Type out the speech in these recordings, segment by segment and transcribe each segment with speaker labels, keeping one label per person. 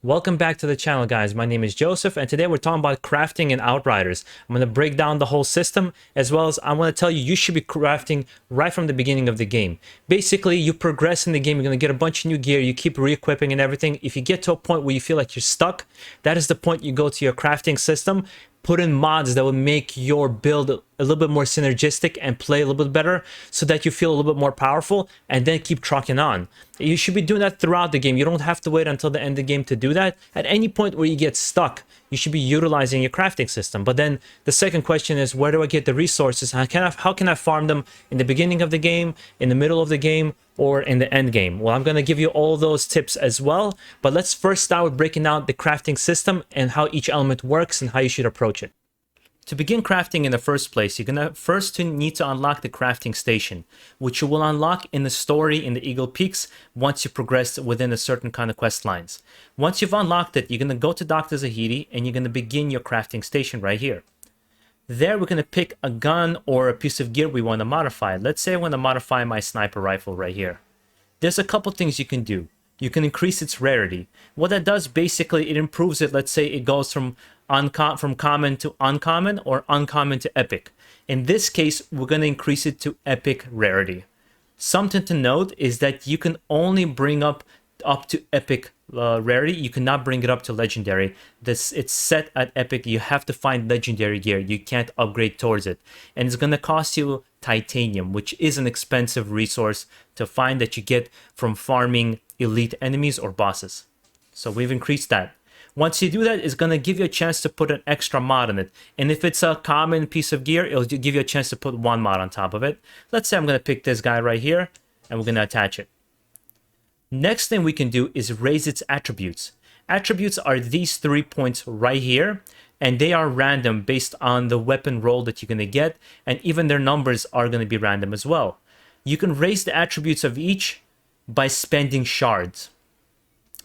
Speaker 1: Welcome back to the channel, guys. My name is Joseph, and today we're talking about crafting in Outriders. I'm going to break down the whole system, as well as I want to tell you should be crafting right from the beginning of the game. Basically, you progress in the game, you're going to get a bunch of new gear, you keep re-equipping and everything. If you get to a point where you feel like you're stuck, that is the point you go to your crafting system, put in mods that will make your build a little bit more synergistic and play a little bit better so that you feel a little bit more powerful, and then keep trucking on. You should be doing that throughout the game. You don't have to wait until the end of the game to do that. At any point where you get stuck, you should be utilizing your crafting system. But then the second question is, where do I get the resources? How can I farm them in the beginning of the game, in the middle of the game, or in the end game? Well, I'm going to give you all those tips as well. But let's first start with breaking down the crafting system and how each element works and how you should approach it. To begin crafting in the first place, you're going to first need to unlock the crafting station, which you will unlock in the story in the Eagle Peaks once you progress within a certain kind of quest lines. Once you've unlocked it, you're going to go to Dr. Zahidi and you're going to begin your crafting station right here. There, we're going to pick a gun or a piece of gear we want to modify. Let's say I want to modify my sniper rifle right here. There's a couple things you can do. You can increase its rarity. What that does, basically, it improves it. Let's say it goes from common to uncommon, or uncommon to epic. In this case, we're going to increase it to epic rarity. Something to note is that you can only bring up to epic rarity. You cannot bring it up to legendary. It's set at epic. You have to find legendary gear. You can't upgrade towards it, and it's going to cost you titanium, which is an expensive resource to find that you get from farming elite enemies or bosses. So we've increased that. Once you do that, it's going to give you a chance to put an extra mod on it. And if it's a common piece of gear, it'll give you a chance to put one mod on top of it. Let's say I'm going to pick this guy right here, and we're going to attach it. Next thing we can do is raise its attributes. Attributes are these 3 points right here, and they are random based on the weapon roll that you're going to get, and even their numbers are going to be random as well. You can raise the attributes of each by spending shards.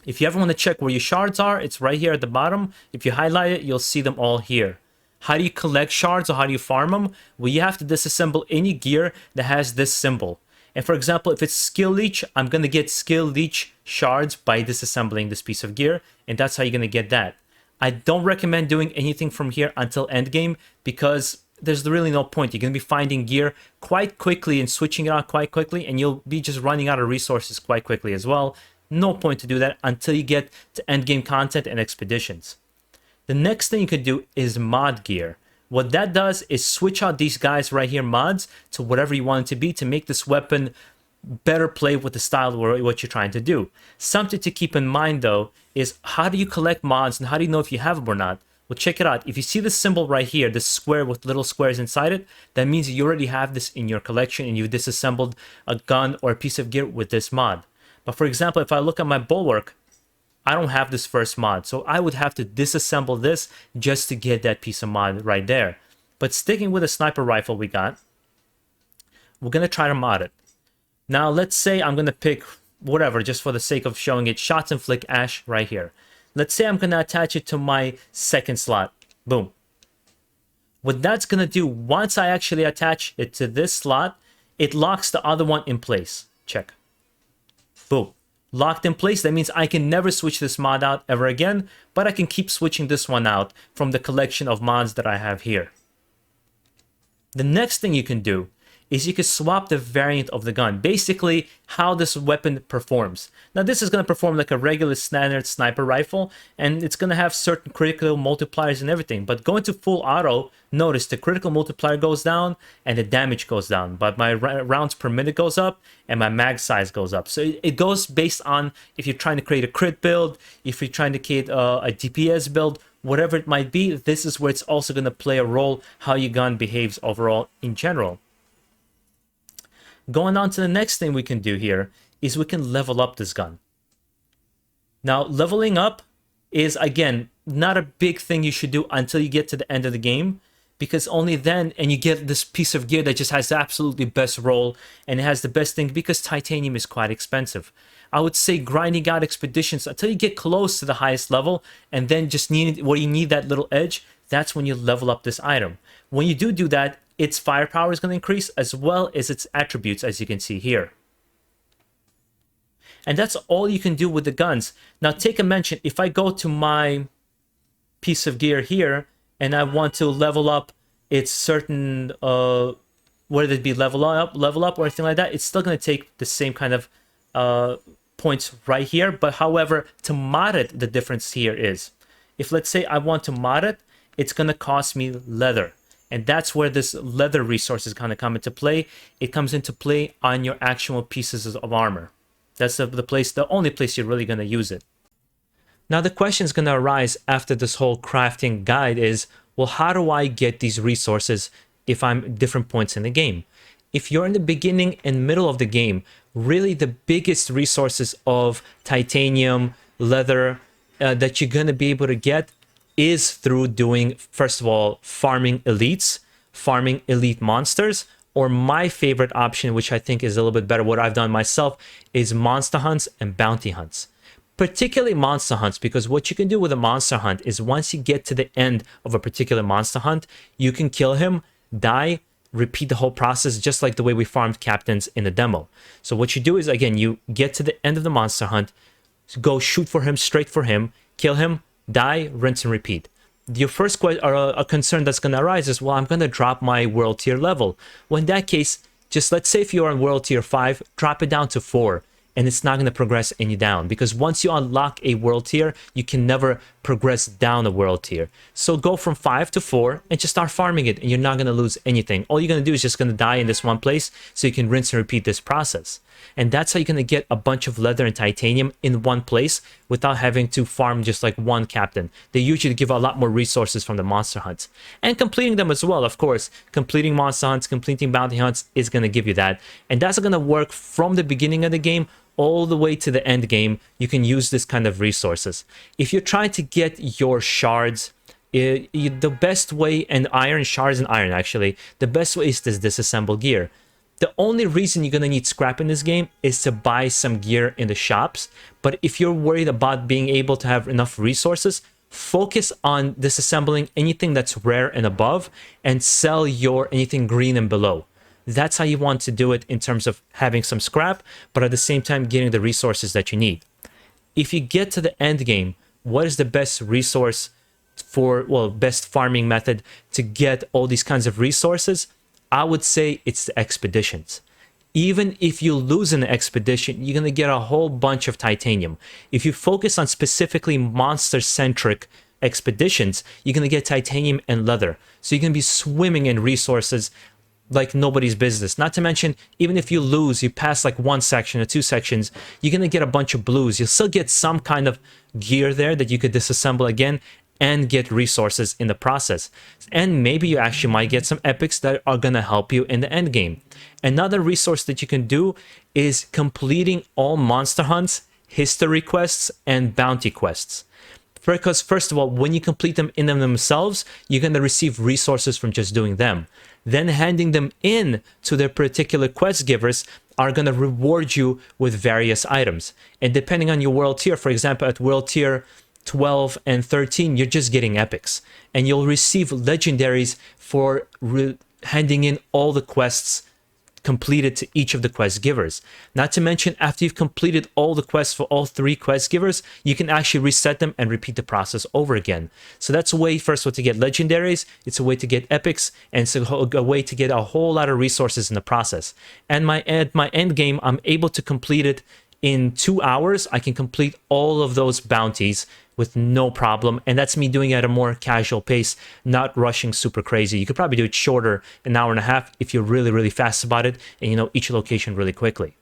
Speaker 1: If you ever want to check where your shards are, it's right here at the bottom. If you highlight it, you'll see them all here. How do you collect shards, or how do you farm them? Well, you have to disassemble any gear that has this symbol. And for example, if it's skill leech, I'm going to get skill leech shards by disassembling this piece of gear, and that's how you're going to get that. I don't recommend doing anything from here until endgame, because there's really no point. You're going to be finding gear quite quickly and switching it out quite quickly, and you'll be just running out of resources quite quickly as well. No point to do that until you get to endgame content and expeditions. The next thing you could do is mod gear. What that does is switch out these guys right here, mods, to whatever you want it to be to make this weapon better play with the style of what you're trying to do. Something to keep in mind, though, is how do you collect mods and how do you know if you have them or not? Well, check it out. If you see this symbol right here, this square with little squares inside it, that means you already have this in your collection and you've disassembled a gun or a piece of gear with this mod. But for example, if I look at my bulwark, I don't have this first mod, so I would have to disassemble this just to get that piece of mod right there. But sticking with the sniper rifle we got, we're going to try to mod it. Now, let's say I'm going to pick whatever, just for the sake of showing it, Shots and Flick Ash right here. Let's say I'm going to attach it to my second slot. Boom. What that's going to do, once I actually attach it to this slot, it locks the other one in place. Check. Boom. Locked in place. That means I can never switch this mod out ever again, but I can keep switching this one out from the collection of mods that I have here. The next thing you can do is you can swap the variant of the gun, basically how this weapon performs. Now, this is going to perform like a regular standard sniper rifle, and it's going to have certain critical multipliers and everything. But going to full auto, notice the critical multiplier goes down and the damage goes down, but my rounds per minute goes up and my mag size goes up. So it goes based on if you're trying to create a crit build, if you're trying to create a DPS build, whatever it might be. This is where it's also going to play a role how your gun behaves overall in general. Going on to the next thing we can do here is we can level up this gun. Now, leveling up is, again, not a big thing you should do until you get to the end of the game, because only then, and you get this piece of gear that just has the absolutely best roll, and it has the best thing, because titanium is quite expensive. I would say grinding out expeditions until you get close to the highest level, and then just where you need that little edge, that's when you level up this item. When you do that, its firepower is going to increase, as well as its attributes, as you can see here. And that's all you can do with the guns. Now take a mention, if I go to my piece of gear here and I want to level up its certain whether it be level up or anything like that, it's still going to take the same kind of points right here. But however, to mod it, the difference here is, if let's say I want to mod it, it's going to cost me leather. And that's where this leather resource is going to come into play. It comes into play on your actual pieces of armor. That's the only place you're really going to use it. Now the question is going to arise after this whole crafting guide is, well, how do I get these resources if I'm at different points in the game? If you're in the beginning and middle of the game, really the biggest resources of titanium, leather that you're going to be able to get is through doing, first of all, farming elites, farming elite monsters, or my favorite option, which I think is a little bit better, what I've done myself, is monster hunts and bounty hunts. Particularly monster hunts, because what you can do with a monster hunt is once you get to the end of a particular monster hunt, you can kill him, die, repeat the whole process just like the way we farmed captains in the demo. So what you do is, again, you get to the end of the monster hunt, go shoot for him, straight for him, kill him, die, rinse and repeat. Your first a concern that's going to arise is, well, I'm going to drop my world tier level. Well, in that case, just let's say if you're on world tier 5, drop it down to 4. And it's not going to progress any down, because once you unlock a world tier, you can never progress down a world tier. So go from 5 to 4 and just start farming it, and you're not going to lose anything. All you're going to do is just going to die in this one place, so you can rinse and repeat this process. And that's how you're going to get a bunch of leather and titanium in one place without having to farm just like one captain. They usually give a lot more resources from the monster hunts. And completing them as well, of course. Completing monster hunts, completing bounty hunts is going to give you that. And that's going to work from the beginning of the game all the way to the end game. You can use this kind of resources. If you're trying to get your shards, the best way, and iron, shards and iron actually, the best way is this disassemble gear. The only reason you're going to need scrap in this game is to buy some gear in the shops. But if you're worried about being able to have enough resources, focus on disassembling anything that's rare and above and sell your anything green and below. That's how you want to do it in terms of having some scrap, but at the same time getting the resources that you need. If you get to the end game, what is the best resource for, well, best farming method to get all these kinds of resources? I would say it's the expeditions. Even if you lose an expedition, you're going to get a whole bunch of titanium. If you focus on specifically monster-centric expeditions, you're going to get titanium and leather. So you're going to be swimming in resources like nobody's business. Not to mention, even if you lose, you pass like one section or two sections, you're going to get a bunch of blues. You'll still get some kind of gear there that you could disassemble again and get resources in the process. And maybe you actually might get some epics that are going to help you in the end game. Another resource that you can do is completing all monster hunts, history quests, and bounty quests. Because first of all, when you complete them in themselves, you're going to receive resources from just doing them. Then handing them in to their particular quest givers are going to reward you with various items. And depending on your world tier, for example, at world tier 12 and 13, you're just getting epics. And you'll receive legendaries for handing in all the quests completed to each of the quest givers. Not to mention, after you've completed all the quests for all 3 quest givers, you can actually reset them and repeat the process over again. So that's a way, first of all, to get legendaries, it's a way to get epics, and it's a way to get a whole lot of resources in the process. And my end game, I'm able to complete it in 2 hours. I can complete all of those bounties with no problem, and that's me doing it at a more casual pace, not rushing super crazy. You could probably do it shorter, an hour and a half, if you're really, really fast about it, and you know each location really quickly.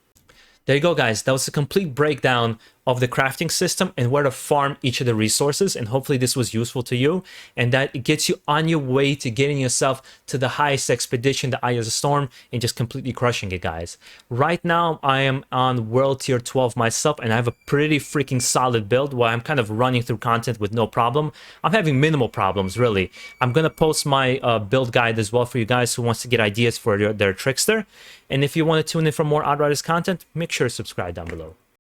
Speaker 1: There you go, guys. That was a complete breakdown of the crafting system and where to farm each of the resources, and hopefully this was useful to you, and that it gets you on your way to getting yourself to the highest expedition, the Eye of the Storm, and just completely crushing it, guys. Right now, I am on World Tier 12 myself, and I have a pretty freaking solid build where I'm kind of running through content with no problem. I'm having minimal problems, really. I'm going to post my build guide as well for you guys who wants to get ideas for their trickster. And if you want to tune in for more Outriders content, make sure to subscribe down below.